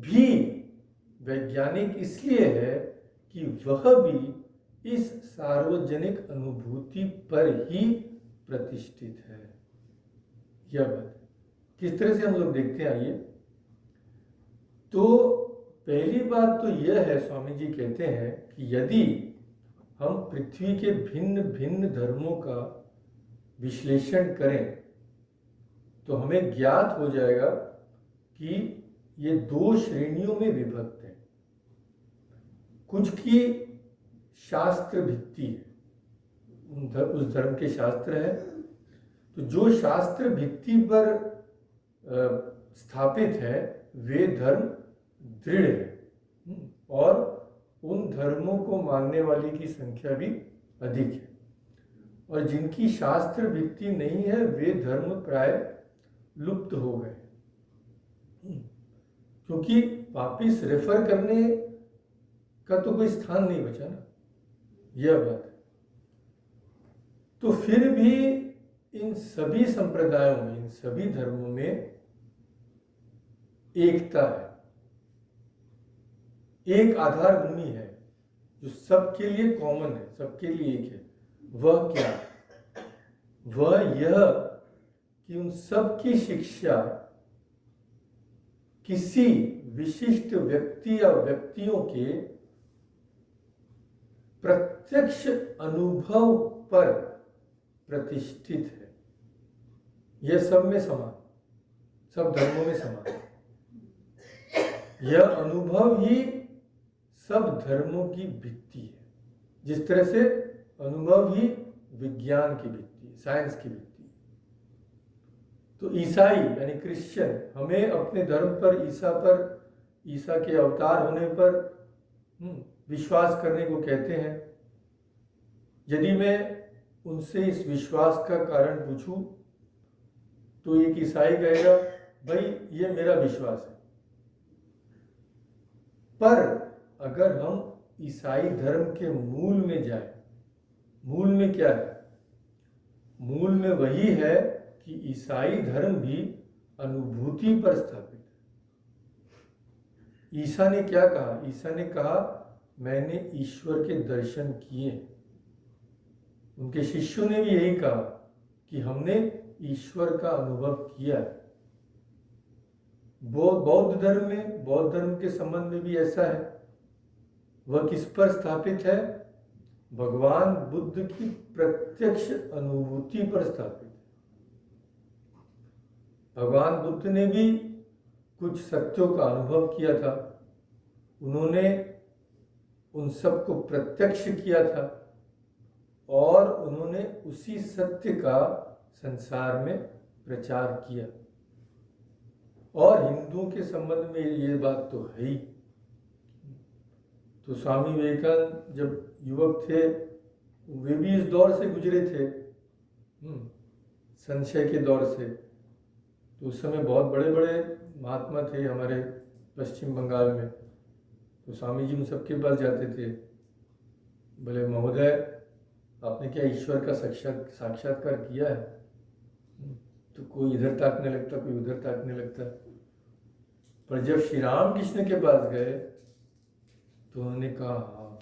भी वैज्ञानिक इसलिए है कि वह भी इस सार्वजनिक अनुभूति पर ही प्रतिष्ठित है। यह बात किस तरह से हम लोग देखते हैं, आइए। तो पहली बात तो यह है, स्वामी जी कहते हैं कि यदि हम पृथ्वी के भिन्न भिन्न धर्मों का विश्लेषण करें तो हमें ज्ञात हो जाएगा कि ये 2 श्रेणियों में विभक्त है। कुछ की शास्त्र भित्ति है, उस धर्म के शास्त्र है, तो जो शास्त्र भित्ति पर स्थापित है वे धर्म दृढ़ है और उन धर्मों को मानने वाली की संख्या भी अधिक है। और जिनकी शास्त्र भित्ति नहीं है वे धर्म प्राय लुप्त हो गए, क्योंकि वापिस रेफर करने का तो कोई स्थान नहीं बचा ना, यह बात है। तो फिर भी इन सभी संप्रदायों में, इन सभी धर्मों में एकता है, एक आधार भूमि है जो सबके लिए कॉमन है, सबके लिए एक है। वह क्या? वह यह कि उन सब की शिक्षा किसी विशिष्ट व्यक्ति या व्यक्तियों के प्रत्यक्ष अनुभव पर प्रतिष्ठित है। यह सब में समान, सब धर्मों में समान। यह अनुभव ही सब धर्मों की भित्ति है, जिस तरह से अनुभव ही विज्ञान की भित्ति है, साइंस की भित्ति है। तो ईसाई यानी क्रिश्चियन हमें अपने धर्म पर, ईसा के अवतार होने पर विश्वास करने को कहते हैं। यदि मैं उनसे इस विश्वास का कारण पूछूं तो एक ईसाई कहेगा भाई ये मेरा विश्वास है। पर अगर हम ईसाई धर्म के मूल में जाएं, मूल में क्या है? मूल में वही है कि ईसाई धर्म भी अनुभूति पर स्थापित है। ईसा ने क्या कहा? ईसा ने कहा मैंने ईश्वर के दर्शन किए। उनके शिष्यों ने भी यही कहा कि हमने ईश्वर का अनुभव किया है। बौद्ध धर्म में, बौद्ध धर्म के संबंध में भी ऐसा है। वह किस पर स्थापित है? भगवान बुद्ध की प्रत्यक्ष अनुभूति पर स्थापित है। भगवान बुद्ध ने भी कुछ सत्यों का अनुभव किया था, उन्होंने उन सब को प्रत्यक्ष किया था और उन्होंने उसी सत्य का संसार में प्रचार किया। और हिंदुओं के संबंध में ये बात तो है ही। तो स्वामी विवेकानंद जब युवक थे, वे भी इस दौर से गुजरे थे, संशय के दौर से। तो उस समय बहुत बड़े बड़े महात्मा थे हमारे पश्चिम बंगाल में। तो स्वामी जी उन सबके पास जाते थे, बोले महोदय आपने क्या ईश्वर का साक्षात्कार किया है? तो कोई इधर ताकने लगता, कोई उधर ताकने लगता। पर जब श्री राम कृष्ण के पास गए तो उन्होंने कहा हाँ,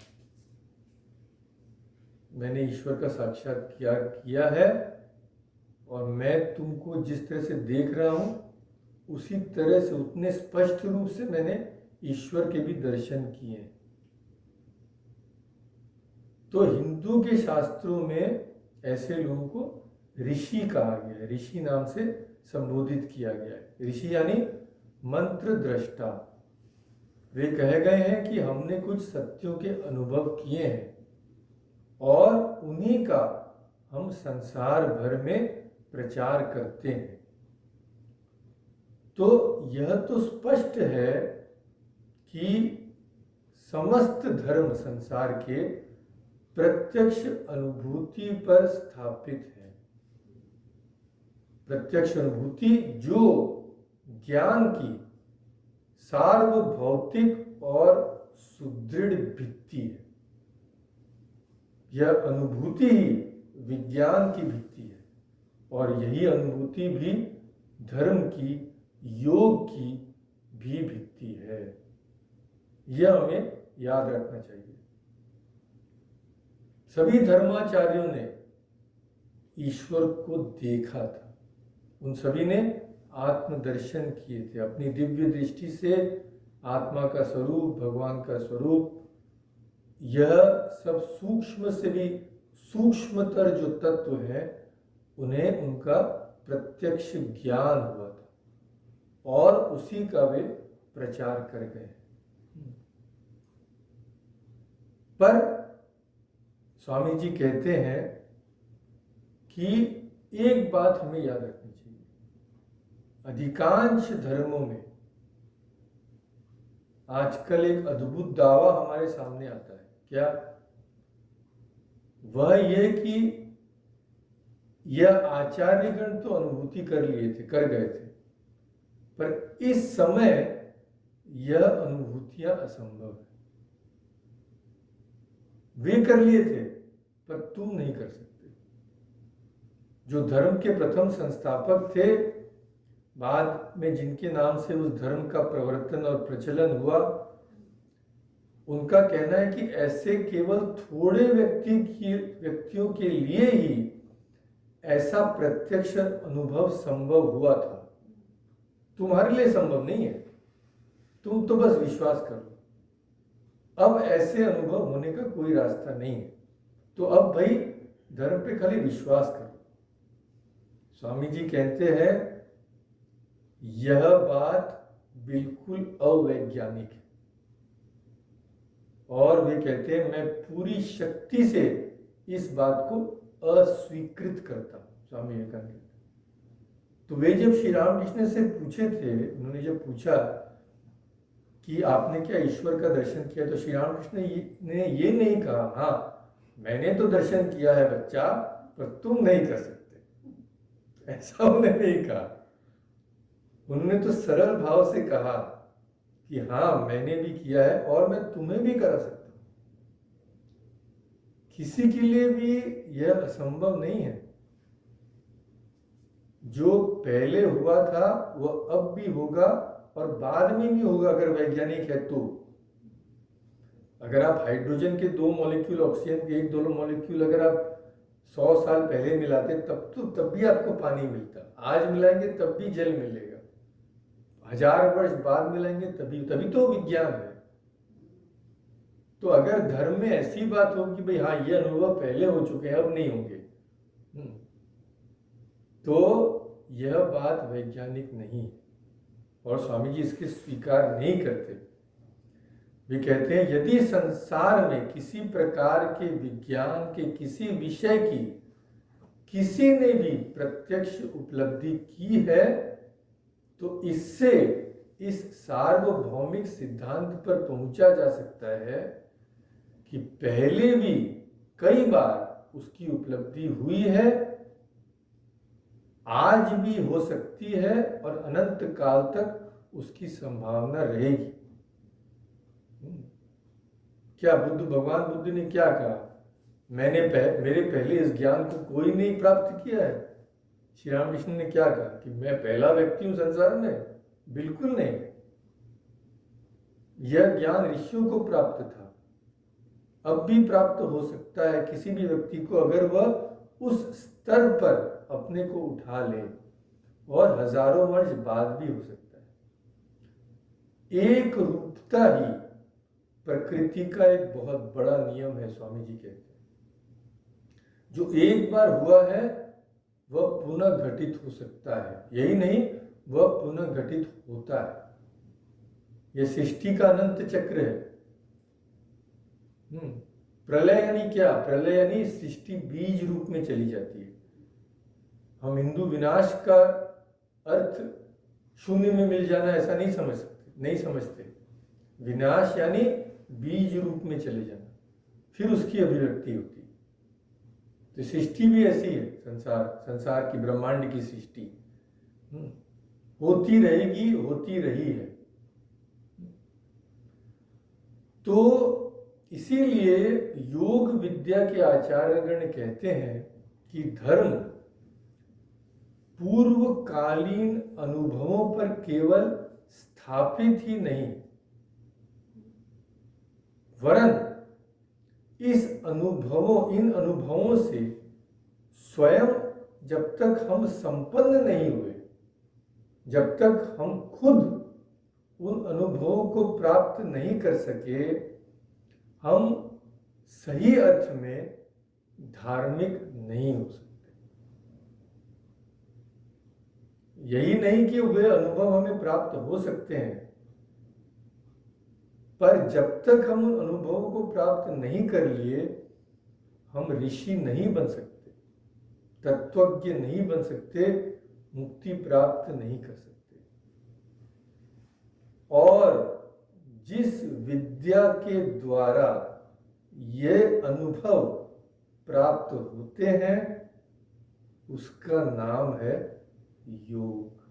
मैंने ईश्वर का साक्षात्कार किया है और मैं तुमको जिस तरह से देख रहा हूं उसी तरह से, उतने स्पष्ट रूप से मैंने ईश्वर के भी दर्शन किए। तो हिंदू के शास्त्रों में ऐसे लोगों को ऋषि कहा गया है, ऋषि नाम से संबोधित किया गया है। ऋषि यानी मंत्र दृष्टा। वे कहे गए हैं कि हमने कुछ सत्यों के अनुभव किए हैं और उन्हीं का हम संसार भर में प्रचार करते हैं। तो यह तो स्पष्ट है कि समस्त धर्म संसार के प्रत्यक्ष अनुभूति पर स्थापित है। प्रत्यक्ष अनुभूति जो ज्ञान की सार्वभौतिक और सुदृढ़ भित्ति है। यह अनुभूति ही विज्ञान की भित्ति है और यही अनुभूति भी धर्म की, योग की भी भित्ति है। यह हमें याद रखना चाहिए। सभी धर्माचार्यों ने ईश्वर को देखा था, उन सभी ने आत्मदर्शन किए थे, अपनी दिव्य दृष्टि से आत्मा का स्वरूप, भगवान का स्वरूप, यह सब सूक्ष्म से भी सूक्ष्मतर जो तत्व है उन्हें उनका प्रत्यक्ष ज्ञान हुआ था और उसी का वे प्रचार कर गए। पर स्वामी जी कहते हैं कि एक बात हमें याद रखनी चाहिए, अधिकांश धर्मों में आजकल एक अद्भुत दावा हमारे सामने आता है। क्या? वह यह कि यह आचार्यगण तो अनुभूति कर गए थे, पर इस समय यह अनुभूतियां असंभव है। वे कर लिए थे पर तुम नहीं कर सकते। जो धर्म के प्रथम संस्थापक थे, बाद में जिनके नाम से उस धर्म का प्रवर्तन और प्रचलन हुआ, उनका कहना है कि ऐसे केवल थोड़े व्यक्तियों के लिए ही ऐसा प्रत्यक्ष अनुभव संभव हुआ था। तुम्हारे लिए संभव नहीं है, तुम तो बस विश्वास करो। अब ऐसे अनुभव होने का कोई रास्ता नहीं है, तो अब भाई धर्म पे खाली विश्वास करो। स्वामी जी कहते हैं यह बात बिल्कुल अवैज्ञानिक है और वे कहते हैं मैं पूरी शक्ति से इस बात को अस्वीकृत करता हूं। स्वामी विवेकानंद। तो वे जब श्री रामकृष्ण से पूछे थे, उन्होंने जब पूछा कि आपने क्या ईश्वर का दर्शन किया, तो श्री रामकृष्ण ने ये नहीं कहा हाँ मैंने तो दर्शन किया है बच्चा, पर तुम नहीं कर सकते, ऐसा उन्होंने नहीं कहा। उन्होंने तो सरल भाव से कहा कि हाँ मैंने भी किया है और मैं तुम्हें भी करा सकता हूं। किसी के लिए भी यह असंभव नहीं है। जो पहले हुआ था वह अब भी होगा और बाद में भी होगा अगर वैज्ञानिक है तो। अगर आप हाइड्रोजन के 2 मॉलिक्यूल, ऑक्सीजन के 1-2 मॉलिक्यूल अगर आप 100 साल तब मिलाते तब भी आपको पानी मिलता। आज मिलाएंगे तब भी जल मिलेगा, 1000 वर्ष बाद मिलाएंगे तभी तो विज्ञान है। तो अगर धर्म में ऐसी बात होगी कि भाई हाँ ये अनुभव पहले हो चुके हैं अब नहीं होंगे, तो यह बात वैज्ञानिक नहीं है और स्वामी जी इसके स्वीकार नहीं करते। वे कहते हैं यदि संसार में किसी प्रकार के विज्ञान के किसी विषय की किसी ने भी प्रत्यक्ष उपलब्धि की है तो इससे इस सार्वभौमिक सिद्धांत पर पहुंचा जा सकता है कि पहले भी कई बार उसकी उपलब्धि हुई है, आज भी हो सकती है और अनंत काल तक उसकी संभावना रहेगी। क्या भगवान बुद्ध ने क्या कहा? मेरे पहले इस ज्ञान को कोई नहीं प्राप्त किया है। श्री रामकृष्ण ने क्या कहा कि मैं पहला व्यक्ति हूं संसार में? बिल्कुल नहीं। यह ज्ञान ऋषियों को प्राप्त था, अब भी प्राप्त हो सकता है किसी भी व्यक्ति को, अगर वह उस स्तर पर अपने को उठा ले, और हजारों वर्ष बाद भी हो सकता है। एक रूपता ही प्रकृति का एक बहुत बड़ा नियम है, स्वामी जी कहते हैं। जो एक बार हुआ है वह पुनः घटित हो सकता है, यही नहीं वह पुनः घटित होता है। यह सृष्टि का अनंत चक्र है। प्रलय यानी क्या? प्रलय यानी सृष्टि बीज रूप में चली जाती है। हम हिंदू विनाश का अर्थ शून्य में मिल जाना ऐसा नहीं समझते। विनाश यानी बीज रूप में चले जाना, फिर उसकी अभिव्यक्ति होती है। तो सृष्टि भी ऐसी है, संसार की, ब्रह्मांड की सृष्टि होती रहेगी, होती रही है। तो इसीलिए योग विद्या के आचार्यगण कहते हैं कि धर्म पूर्वकालीन अनुभवों पर केवल स्थापित ही नहीं, वरन इन अनुभवों से स्वयं जब तक हम संपन्न नहीं हुए, जब तक हम खुद उन अनुभवों को प्राप्त नहीं कर सके, हम सही अर्थ में धार्मिक नहीं हो सकते। यही नहीं कि वे अनुभव हमें प्राप्त हो सकते हैं, पर जब तक हम उन अनुभवों को प्राप्त नहीं कर लिए, हम ऋषि नहीं बन सकते, तत्वज्ञ नहीं बन सकते, मुक्ति प्राप्त नहीं कर सकते। और जिस विद्या के द्वारा ये अनुभव प्राप्त होते हैं उसका नाम है योग।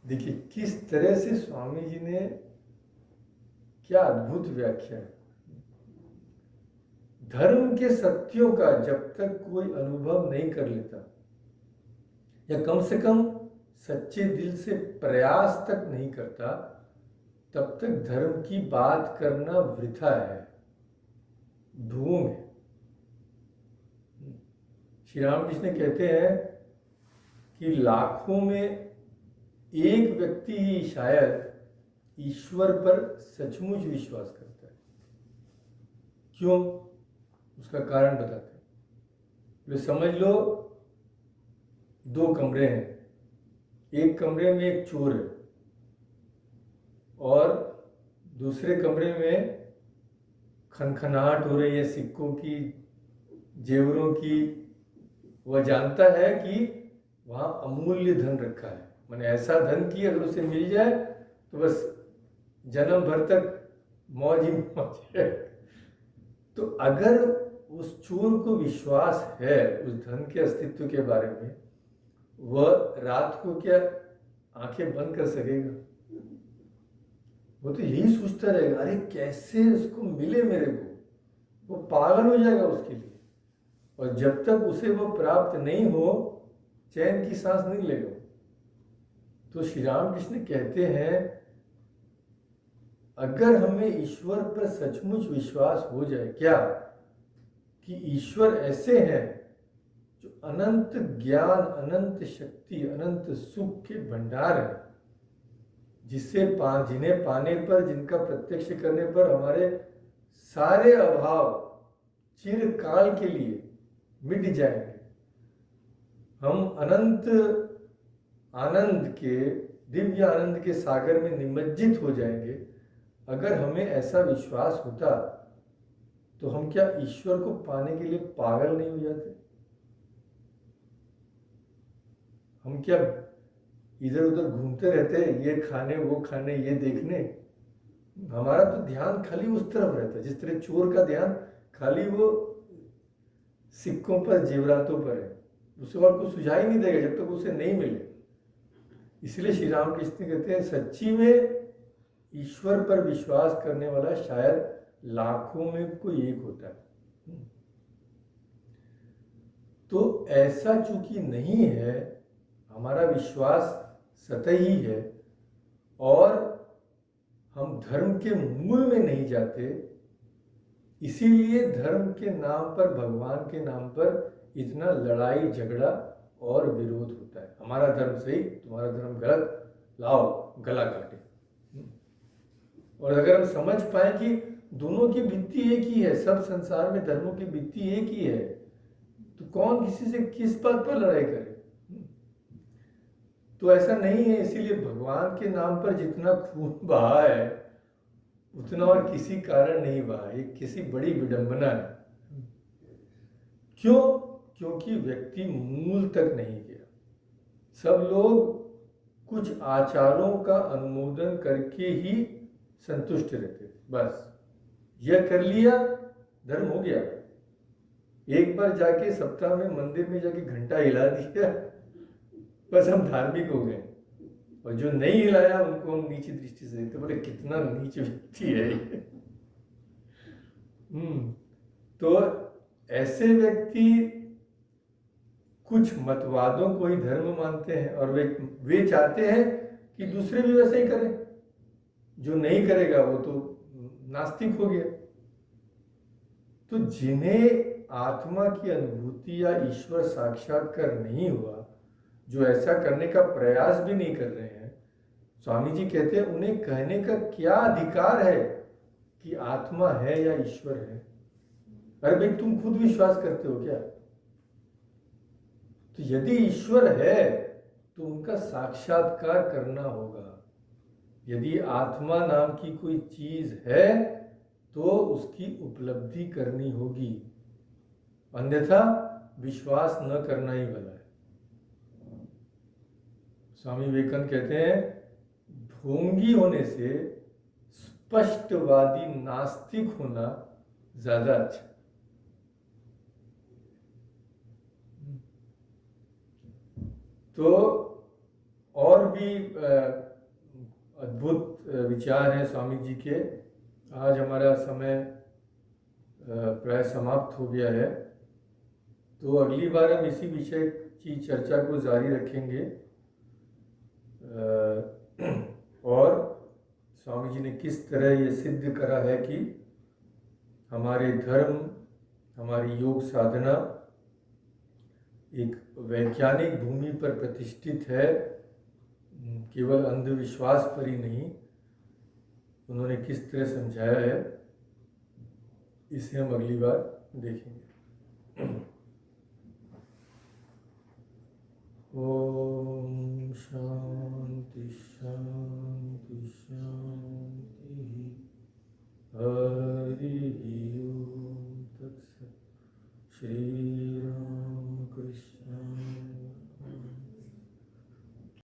देखिए किस तरह से स्वामी जी ने, क्या अद्भुत व्याख्या है। धर्म के सत्यों का जब तक कोई अनुभव नहीं कर लेता, या कम से कम सच्चे दिल से प्रयास तक नहीं करता, तब तक धर्म की बात करना वृथा है, ढोंग है। श्री रामकृष्ण कहते हैं कि लाखों में एक व्यक्ति ही शायद ईश्वर पर सचमुच विश्वास करता है। क्यों? उसका कारण बताते हैं। समझ लो 2 कमरे हैं, एक कमरे में एक चोर है और दूसरे कमरे में खनखनाहट हो रही है सिक्कों की, जेवरों की। वह जानता है कि वहाँ अमूल्य धन रखा है, माने ऐसा धन कि अगर उसे मिल जाए तो बस जन्म भर तक मौज ही मौज है। तो अगर उस चोर को विश्वास है उस धन के अस्तित्व के बारे में, वह रात को क्या आंखें बंद कर सकेगा? वो तो यही सोचता रहेगा, अरे कैसे उसको मिले मेरे को। वो पागल हो जाएगा उसके लिए, और जब तक उसे वो प्राप्त नहीं हो चैन की सांस नहीं लेगा। तो श्री रामकृष्ण कहते हैं अगर हमें ईश्वर पर सचमुच विश्वास हो जाए, क्या कि ईश्वर ऐसे हैं जो अनंत ज्ञान, अनंत शक्ति, अनंत सुख के भंडार है, जिन्हें पाने पर, जिनका प्रत्यक्ष करने पर हमारे सारे अभाव चिरकाल के लिए मिट जाएंगे, हम अनंत आनंद के, दिव्य आनंद के सागर में निमज्जित हो जाएंगे। अगर हमें ऐसा विश्वास होता तो हम क्या ईश्वर को पाने के लिए पागल नहीं हो जाते? हम क्या इधर उधर घूमते रहते, ये खाने वो खाने ये देखने? हमारा तो ध्यान खाली उस तरफ रहता है, जिस तरह चोर का ध्यान खाली वो सिक्कों पर, जेवरातों पर है, उसे और कुछ सुझाई नहीं देगा जब तक उसे नहीं मिले। इसलिए श्री रामकृष्ण कहते हैं सच्ची में ईश्वर पर विश्वास करने वाला शायद लाखों में कोई एक होता है। तो ऐसा चूंकि नहीं है, हमारा विश्वास सतही है और हम धर्म के मूल में नहीं जाते, इसीलिए धर्म के नाम पर, भगवान के नाम पर इतना लड़ाई झगड़ा और विरोध होता है। हमारा धर्म सही, तुम्हारा धर्म गलत, लाओ गला काटे। और अगर हम समझ पाए कि दोनों की भित्ति एक ही है, सब संसार में धर्मों की भित्ति एक ही है, तो कौन किसी से किस बात पर लड़ाई करे? तो ऐसा नहीं है। इसीलिए भगवान के नाम पर जितना खून बहा है उतना और किसी कारण नहीं बहा। ये किसी बड़ी विडंबना है। क्यों? क्योंकि व्यक्ति मूल तक नहीं गया। सब लोग कुछ आचारों का अनुमोदन करके ही संतुष्ट रहते, बस यह कर लिया धर्म हो गया। एक बार जाके सप्ताह में मंदिर में जाके घंटा हिला दिया, बस हम धार्मिक हो गए। और जो नहीं हिलाया उनको हम नीची दृष्टि से देखते, बोले कितना नीच व्यक्ति है ये। तो ऐसे व्यक्ति कुछ मतवादों को ही धर्म मानते हैं और वे चाहते हैं कि दूसरे भी वैसे ही करें। जो नहीं करेगा वो तो नास्तिक हो गया। तो जिन्हें आत्मा की अनुभूति या ईश्वर साक्षात्कार नहीं हुआ, जो ऐसा करने का प्रयास भी नहीं कर रहे हैं, स्वामी जी कहते हैं उन्हें कहने का क्या अधिकार है कि आत्मा है या ईश्वर है? अरे भाई, तुम खुद विश्वास करते हो क्या? तो यदि ईश्वर है तो उनका साक्षात्कार करना होगा। यदि आत्मा नाम की कोई चीज है तो उसकी उपलब्धि करनी होगी, अन्यथा विश्वास न करना ही भला है। स्वामी विवेकानंद कहते हैं ढोंगी होने से स्पष्टवादी नास्तिक होना ज्यादा अच्छा। तो और भी अद्भुत विचार हैं स्वामी जी के। आज हमारा समय प्राय समाप्त हो गया है, तो अगली बार हम इसी विषय की चर्चा को जारी रखेंगे। और स्वामी जी ने किस तरह ये सिद्ध करा है कि हमारे धर्म, हमारी योग साधना एक वैज्ञानिक भूमि पर प्रतिष्ठित है, केवल अंधविश्वास पर ही नहीं। उन्होंने किस तरह समझाया है, इसे हम अगली बार देखेंगे।